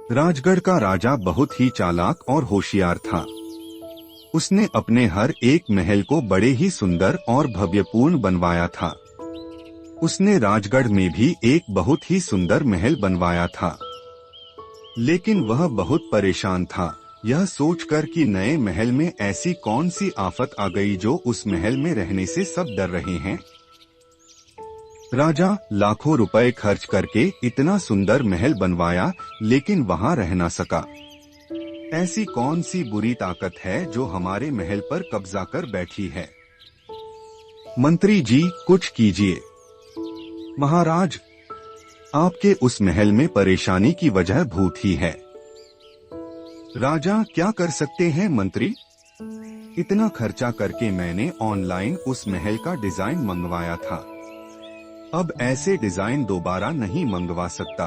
राजगढ़ का राजा बहुत ही चालाक और होशियार था। उसने अपने हर एक महल को बड़े ही सुंदर और भव्यपूर्ण बनवाया था। उसने राजगढ़ में भी एक बहुत ही सुंदर महल बनवाया था, लेकिन वह बहुत परेशान था, यह सोचकर कि नए महल में ऐसी कौन सी आफत आ गई जो उस महल में रहने से सब डर रहे हैं। राजा लाखों रुपए खर्च करके इतना सुंदर महल बनवाया, लेकिन वहां रह न सका। ऐसी कौन सी बुरी ताकत है जो हमारे महल पर कब्जा कर बैठी है? मंत्री जी, कुछ कीजिए। महाराज, आपके उस महल में परेशानी की वजह भूत ही है। राजा, क्या कर सकते हैं मंत्री? इतना खर्चा करके मैंने ऑनलाइन उस महल का डिजाइन मंगवाया था। अब ऐसे डिजाइन दोबारा नहीं मंगवा सकता।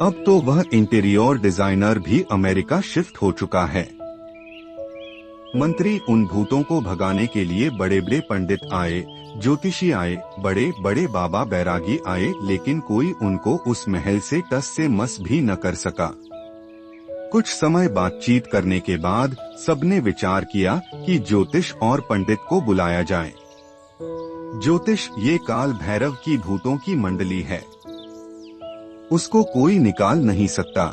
अब तो वह इंटीरियर डिजाइनर भी अमेरिका शिफ्ट हो चुका है। मंत्री, उन भूतों को भगाने के लिए बड़े बड़े पंडित आए, ज्योतिषी आए, बड़े बड़े बाबा बैरागी आए, लेकिन कोई उनको उस महल से टस से मस भी न कर सका। कुछ समय बातचीत करने के बाद सबने विचार किया कि ज्योतिष और पंडित को बुलाया जाए। ज्योतिष, ये काल भैरव की भूतों की मंडली है, उसको कोई निकाल नहीं सकता।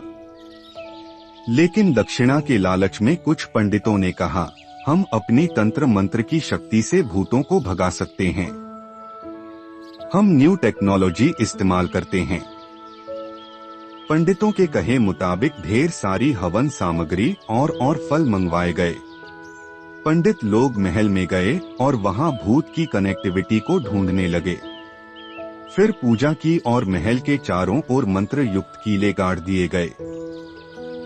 लेकिन दक्षिणा के लालच में कुछ पंडितों ने कहा, हम अपनी तंत्र मंत्र की शक्ति से भूतों को भगा सकते हैं। हम न्यू टेक्नोलॉजी इस्तेमाल करते हैं। पंडितों के कहे मुताबिक ढेर सारी हवन सामग्री और फल मंगवाए गए। पंडित लोग महल में गए और वहां भूत की कनेक्टिविटी को ढूंढने लगे। फिर पूजा की और महल के चारों ओर मंत्र युक्त कीले गाड़ दिए गए।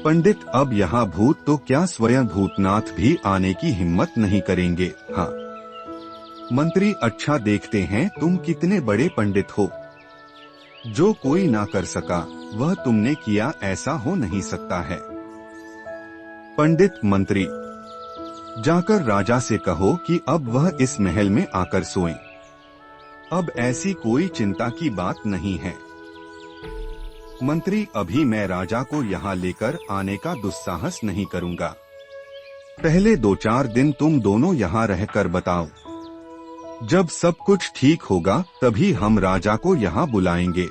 पंडित, अब यहाँ भूत तो क्या स्वयं भूतनाथ भी आने की हिम्मत नहीं करेंगे। हाँ मंत्री, अच्छा देखते हैं तुम कितने बड़े पंडित हो। जो कोई ना कर सका वह तुमने किया, ऐसा हो नहीं सकता है। पंडित, मंत्री, जाकर राजा से कहो कि अब वह इस महल में आकर सोएं। अब ऐसी कोई चिंता की बात नहीं है। मंत्री, अभी मैं राजा को यहाँ लेकर आने का दुस्साहस नहीं करूँगा। पहले 2-4 दिन तुम दोनों यहाँ रहकर बताओ। जब सब कुछ ठीक होगा तभी हम राजा को यहाँ बुलाएंगे।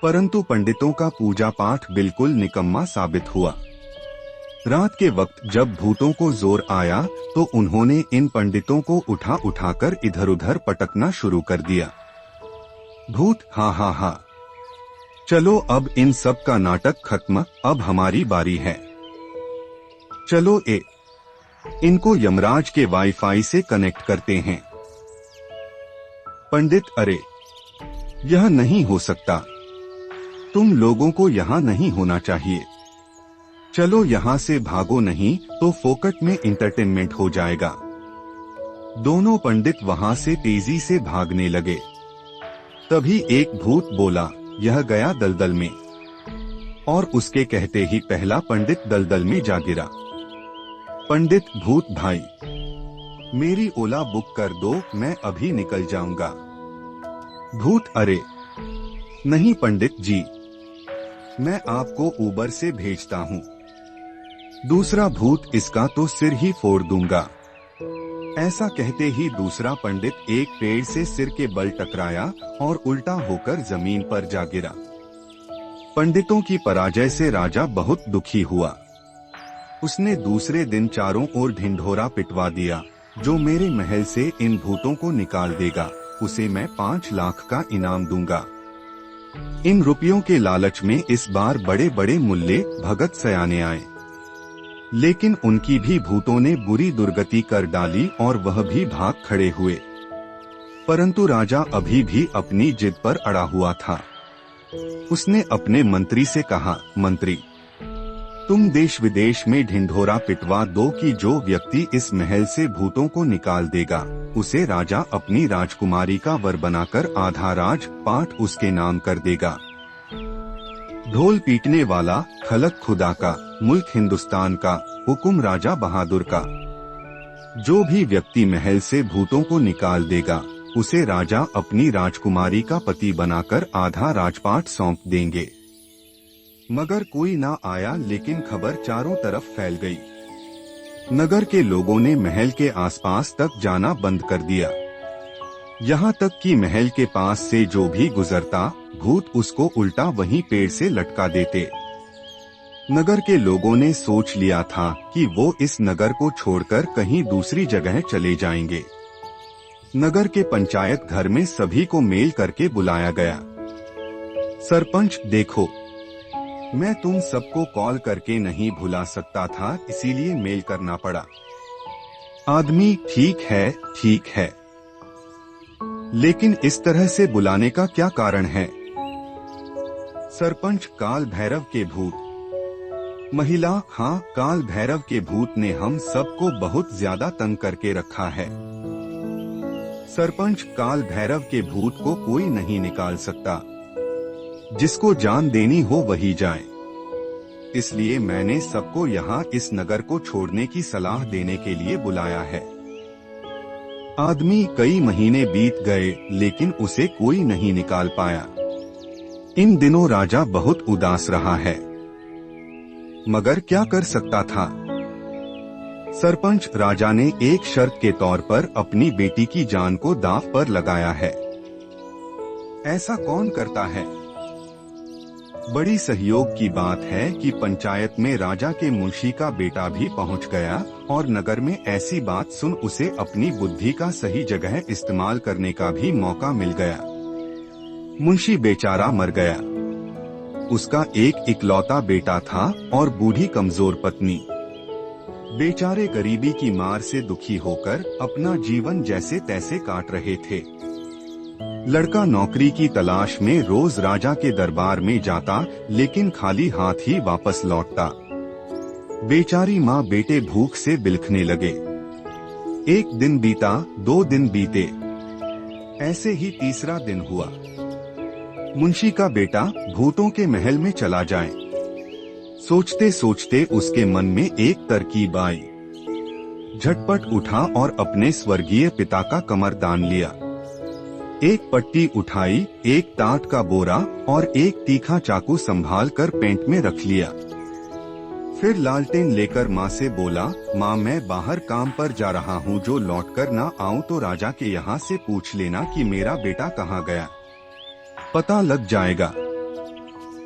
परंतु पंडितों का पूजा पाठ बिल्कुल निकम्मा साबित हुआ। रात के वक्त जब भूतों को जोर आया तो उन्होंने इन पंडितों को उठाकर इधर उधर पटकना शुरू कर दिया। भूत, हाँ हाँ हाँ, चलो अब इन सब का नाटक खत्म, अब हमारी बारी है। चलो इनको यमराज के वाईफाई से कनेक्ट करते हैं। पंडित, अरे यह नहीं हो सकता, तुम लोगों को यहाँ नहीं होना चाहिए। चलो यहाँ से भागो, नहीं तो फोकट में इंटरटेनमेंट हो जाएगा। दोनों पंडित वहाँ से तेजी से भागने लगे। तभी एक भूत बोला, यह गया दलदल में, और उसके कहते ही पहला पंडित दलदल में जा गिरा। पंडित, भूत भाई, मेरी ओला बुक कर दो, मैं अभी निकल जाऊंगा। भूत, अरे नहीं पंडित जी, मैं आपको उबर से भेजता हूँ। दूसरा भूत, इसका तो सिर ही फोड़ दूंगा। ऐसा कहते ही दूसरा पंडित एक पेड़ से सिर के बल टकराया और उल्टा होकर जमीन पर जा गिरा। पंडितों की पराजय से राजा बहुत दुखी हुआ। उसने दूसरे दिन चारों ओर ढिंढोरा पिटवा दिया, जो मेरे महल से इन भूतों को निकाल देगा उसे मैं 5 लाख का इनाम दूंगा। इन रुपयों के लालच में इस बार बड़े बड़े मुल्ले भगत सयाने आए, लेकिन उनकी भी भूतों ने बुरी दुर्गति कर डाली और वह भी भाग खड़े हुए। परंतु राजा अभी भी अपनी जिद पर अड़ा हुआ था। उसने अपने मंत्री से कहा, मंत्री, तुम देश विदेश में ढिंढोरा पिटवा दो कि जो व्यक्ति इस महल से भूतों को निकाल देगा उसे राजा अपनी राजकुमारी का वर बनाकर आधा राजपाट उसके नाम कर देगा। ढोल पीटने वाला खलक खुदा का, मुल्क हिंदुस्तान का, हुकुम राजा बहादुर का। जो भी व्यक्ति महल से भूतों को निकाल देगा उसे राजा अपनी राजकुमारी का पति बनाकर आधा राजपाट सौंप देंगे। मगर कोई ना आया, लेकिन खबर चारों तरफ फैल गई। नगर के लोगों ने महल के आसपास तक जाना बंद कर दिया। यहाँ तक कि महल के पास से जो भी गुजरता, भूत उसको उल्टा वहीं पेड़ से लटका देते। नगर के लोगों ने सोच लिया था कि वो इस नगर को छोड़कर कहीं दूसरी जगह चले जाएंगे। नगर के पंचायत घर में सभी को मेल करके बुलाया गया। सरपंच, देखो, मैं तुम सबको कॉल करके नहीं भुला सकता था, इसीलिए मेल करना पड़ा। आदमी, ठीक है, लेकिन इस तरह से बुलाने का क्या कारण है? सरपंच, काल भैरव के भूत। महिला, हाँ, काल भैरव के भूत ने हम सबको बहुत ज्यादा तंग करके रखा है। सरपंच, काल भैरव के भूत को कोई नहीं निकाल सकता, जिसको जान देनी हो वही जाए। इसलिए मैंने सबको यहाँ इस नगर को छोड़ने की सलाह देने के लिए बुलाया है। आदमी, कई महीने बीत गए, लेकिन उसे कोई नहीं निकाल पाया। इन दिनों राजा बहुत उदास रहा है, मगर क्या कर सकता था? सरपंच, राजा ने एक शर्त के तौर पर अपनी बेटी की जान को दांव पर लगाया है। ऐसा कौन करता है? बड़ी सहयोग की बात है कि पंचायत में राजा के मुंशी का बेटा भी पहुंच गया और नगर में ऐसी बात सुन उसे अपनी बुद्धि का सही जगह इस्तेमाल करने का भी मौका मिल गया। मुंशी बेचारा मर गया। उसका एक इकलौता बेटा था और बूढ़ी कमजोर पत्नी। बेचारे गरीबी की मार से दुखी होकर अपना जीवन जैसे तैसे काट रहे थे। लड़का नौकरी की तलाश में रोज राजा के दरबार में जाता, लेकिन खाली हाथ ही वापस लौटता। बेचारी माँ बेटे भूख से बिलखने लगे। एक दिन बीता, 2 दिन बीते, ऐसे ही तीसरा दिन हुआ। मुंशी का बेटा भूतों के महल में चला जाए। सोचते सोचते उसके मन में एक तरकीब आई। झटपट उठा और अपने स्वर्गीय पिता का कमर दान लिया। एक पट्टी उठाई, एक टाट का बोरा और एक तीखा चाकू संभाल कर पेंट में रख लिया। फिर लालटेन लेकर माँ से बोला, माँ, मैं बाहर काम पर जा रहा हूँ, जो लौटकर ना आऊँ तो राजा के यहाँ से पूछ लेना कि मेरा बेटा कहाँ गया, पता लग जाएगा।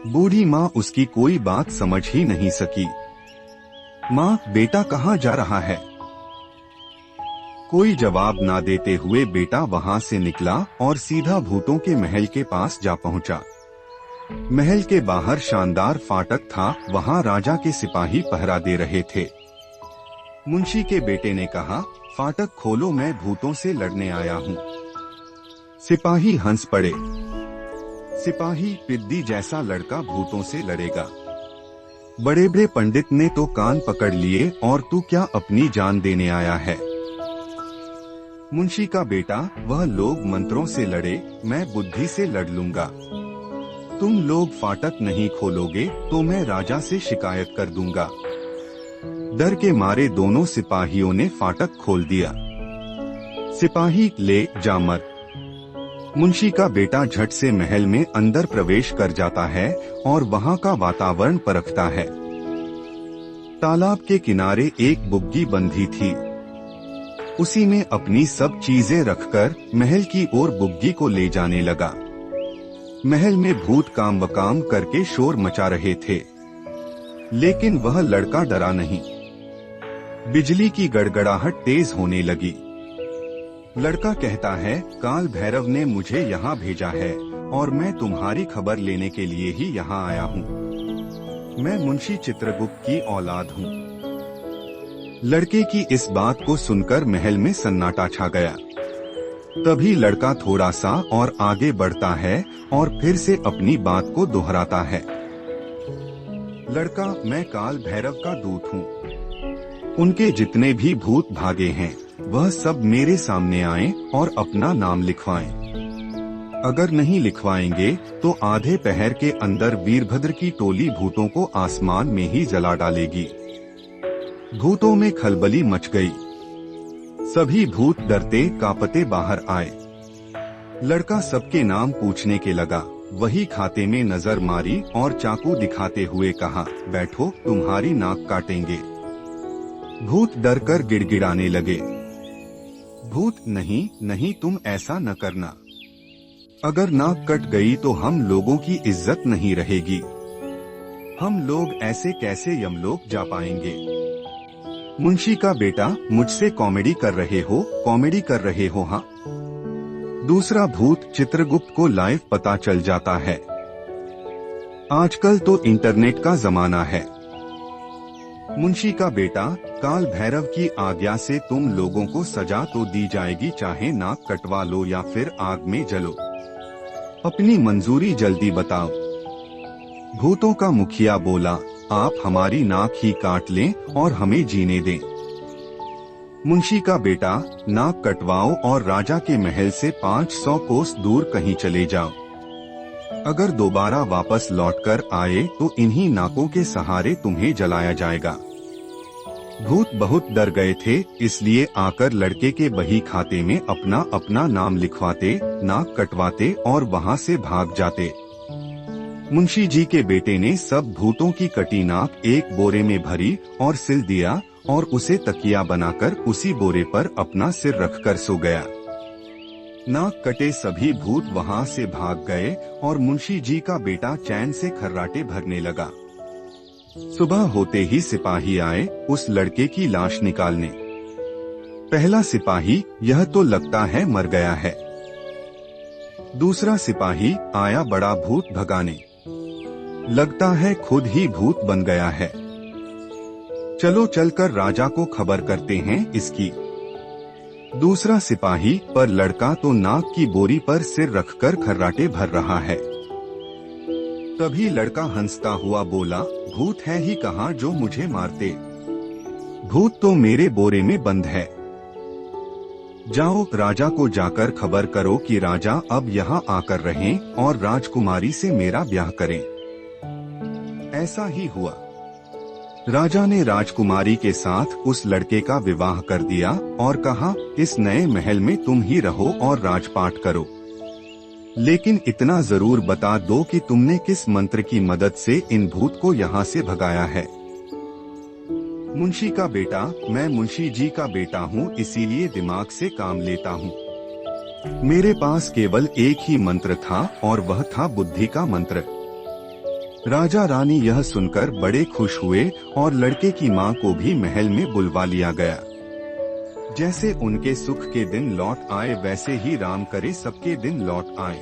बूढ़ी माँ उसकी कोई बात समझ ही नहीं सकी। माँ, बेटा कहाँ जा रहा है? कोई जवाब ना देते हुए बेटा वहाँ से निकला और सीधा भूतों के महल के पास जा पहुँचा। महल के बाहर शानदार फाटक था, वहाँ राजा के सिपाही पहरा दे रहे थे। मुंशी के बेटे ने कहा, फाटक खोलो, मैं भूतों से लड़ने आया हूँ। सिपाही हंस पड़े। सिपाही, पिद्दी जैसा लड़का भूतों से लड़ेगा? बड़े बड़े पंडित ने तो कान पकड़ लिए, और तू क्या अपनी जान देने आया है? मुंशी का बेटा, वह लोग मंत्रों से लड़े, मैं बुद्धि से लड़ लूंगा। तुम लोग फाटक नहीं खोलोगे तो मैं राजा से शिकायत कर दूंगा। डर के मारे दोनों सिपाहियों ने फाटक खोल दिया। सिपाही, ले जा मत। मुंशी का बेटा झट से महल में अंदर प्रवेश कर जाता है और वहाँ का वातावरण परखता है। तालाब के किनारे एक बुग्गी बंधी थी। उसी में अपनी सब चीजें रखकर महल की ओर बुग्गी को ले जाने लगा। महल में भूत काम वकाम करके शोर मचा रहे थे, लेकिन वह लड़का डरा नहीं। बिजली की गड़गड़ाहट तेज होने लगी। लड़का कहता है, काल भैरव ने मुझे यहाँ भेजा है और मैं तुम्हारी खबर लेने के लिए ही यहाँ आया हूँ। मैं मुंशी चित्रगुप्त की औलाद हूँ। लड़के की इस बात को सुनकर महल में सन्नाटा छा गया। तभी लड़का थोड़ा सा और आगे बढ़ता है और फिर से अपनी बात को दोहराता है। लड़का, मैं काल भैरव का दूत हूँ। उनके जितने भी भूत भागे हैं, वह सब मेरे सामने आएं और अपना नाम लिखवाएं। अगर नहीं लिखवाएंगे तो आधे पहर के अंदर वीरभद्र की टोली भूतों को आसमान में ही जला डालेगी। भूतों में खलबली मच गई। सभी भूत डरते कांपते बाहर आए। लड़का सबके नाम पूछने के लगा। वही खाते में नजर मारी और चाकू दिखाते हुए कहा, बैठो, तुम्हारी नाक काटेंगे। भूत डरकर गिड़गिड़ाने लगे। भूत, नहीं नहीं, तुम ऐसा न करना। अगर नाक कट गई तो हम लोगों की इज्जत नहीं रहेगी। हम लोग ऐसे कैसे यमलोक जा पाएंगे। मुंशी का बेटा, मुझसे कॉमेडी कर रहे हो, कॉमेडी कर रहे हो? हाँ। दूसरा भूत, चित्रगुप्त को लाइव पता चल जाता है। आजकल तो इंटरनेट का जमाना है। मुंशी का बेटा, काल भैरव की आज्ञा से तुम लोगों को सजा तो दी जाएगी, चाहे नाक कटवा लो या फिर आग में जलो। अपनी मंजूरी जल्दी बताओ। भूतों का मुखिया बोला, आप हमारी नाक ही काट लें और हमें जीने दें। मुंशी का बेटा, नाक कटवाओ और राजा के महल से 500 कोस दूर कहीं चले जाओ। अगर दोबारा वापस लौटकर आए तो इन्हीं नाकों के सहारे तुम्हें जलाया जाएगा। भूत बहुत डर गए थे, इसलिए आकर लड़के के बही खाते में अपना अपना नाम लिखवाते, नाक कटवाते और वहां से भाग जाते। मुंशी जी के बेटे ने सब भूतों की कटी नाक एक बोरे में भरी और सिल दिया और उसे तकिया बनाकर उसी बोरे पर अपना सिर रखकर सो गया। नाक कटे सभी भूत वहां से भाग गए और मुंशी जी का बेटा चैन से खर्राटे भरने लगा। सुबह होते ही सिपाही आए उस लड़के की लाश निकालने। पहला सिपाही, यह तो लगता है मर गया है। दूसरा सिपाही आया बड़ा भूत भगाने, लगता है खुद ही भूत बन गया है। चलो चलकर राजा को खबर करते हैं इसकी। दूसरा सिपाही, पर लड़का तो नाक की बोरी पर सिर रखकर खर्राटे भर रहा है। तभी लड़का हंसता हुआ बोला, भूत है ही कहाँ जो मुझे मारते। भूत तो मेरे बोरे में बंद है। जाओ, राजा को जाकर खबर करो कि राजा अब यहाँ आकर रहें और राजकुमारी से मेरा ब्याह करें। ऐसा ही हुआ। राजा ने राजकुमारी के साथ उस लड़के का विवाह कर दिया और कहा, इस नए महल में तुम ही रहो और राजपाट करो, लेकिन इतना जरूर बता दो कि तुमने किस मंत्र की मदद से इन भूत को यहाँ से भगाया है। मुंशी का बेटा, मैं मुंशी जी का बेटा हूँ, इसीलिए दिमाग से काम लेता हूँ। मेरे पास केवल एक ही मंत्र था और वह था बुद्धि का मंत्र। राजा रानी यह सुनकर बड़े खुश हुए और लड़के की माँ को भी महल में बुलवा लिया गया। जैसे उनके सुख के दिन लौट आए, वैसे ही राम करे सबके दिन लौट आए।